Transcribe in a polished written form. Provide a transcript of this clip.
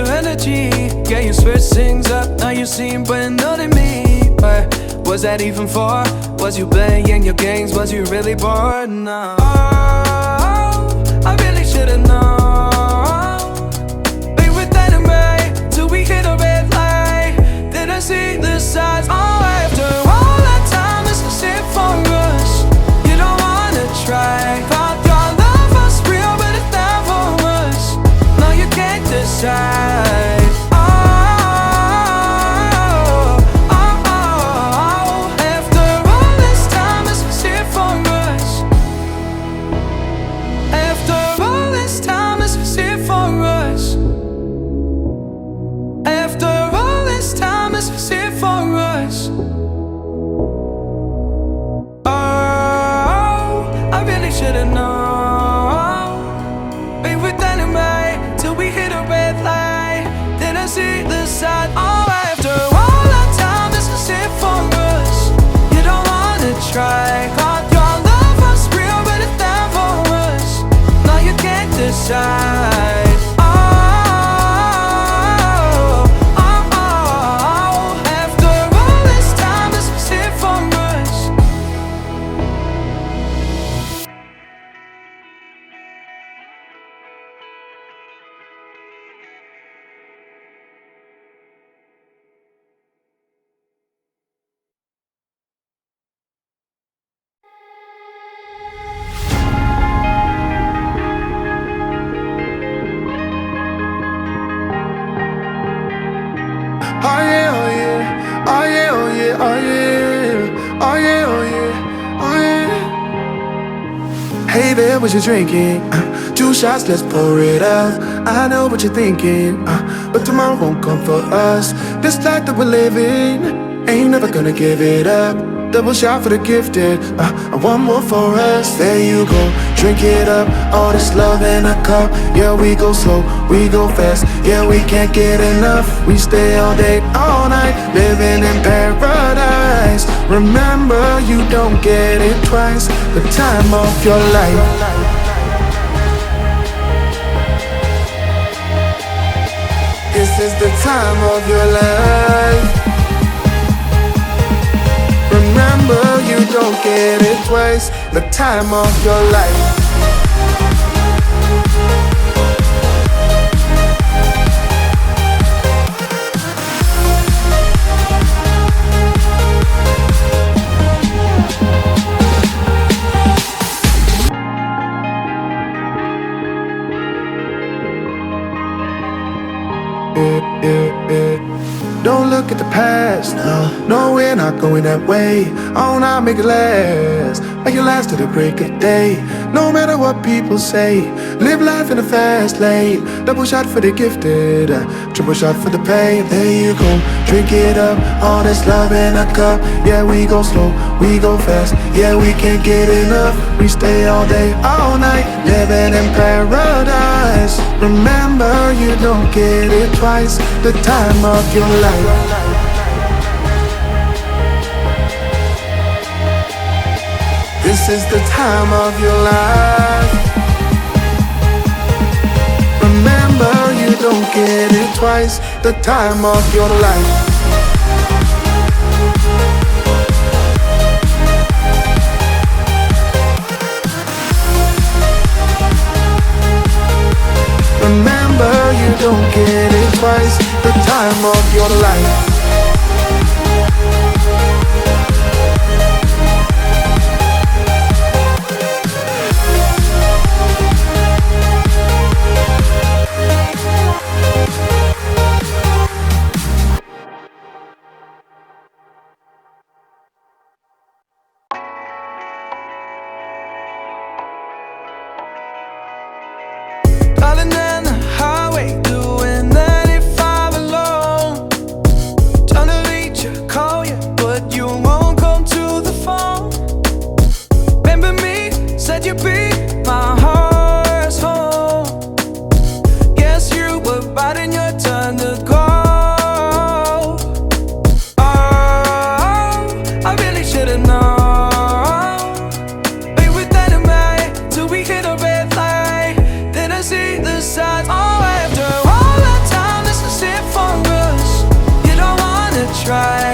your energy. Yeah, you switch things up, now you seem brand new to me. But was that even for? Was you playing your games? Was you really bored? No. Oh, I really should've known. Be with that and right till we hit a red light. Didn't see the signs. Oh, after all that time, this is it for us. You don't wanna try. Thought your love was real, but it never was. No, you can't decide. Should've known. Be with anyway till we hit a red light. Didn't see the side. Oh, after all that time, this is it for us. You don't wanna try. Thought your love was real, but it never was. No, you can't decide. Oh yeah, oh yeah, oh yeah, oh yeah, oh yeah, oh yeah, oh yeah, oh yeah. Hey there, what you drinking? 2 shots, let's pour it up. I know what you're thinking, but tomorrow won't come for us. This life that we're living, ain't never gonna give it up. Double shot for the gifted, and one more for us. There you go, drink it up. All this love in a cup. Yeah, we go slow, we go fast. Yeah, we can't get enough. We stay all day, all night, living in paradise. Remember, you don't get it twice. The time of your life. This is the time of your life. Remember, you don't get it twice. The time of your life. Don't look at the past, no, we're not going that way. Oh, now make it last, make it last to the break of day. No matter what people say, live life in a fast lane. Double shot for the gifted, triple shot for the pain. There you go, drink it up, all this love in a cup. Yeah, we go slow, we go fast. Yeah, we can't get enough. We stay all day, all night, living in paradise. Remember, you don't get it twice. The time of your life. This is the time of your life. Remember, you don't get it twice. The time of your life. Remember, you don't get it twice. The time of your life. Calling down the highway, doing 95 alone. try.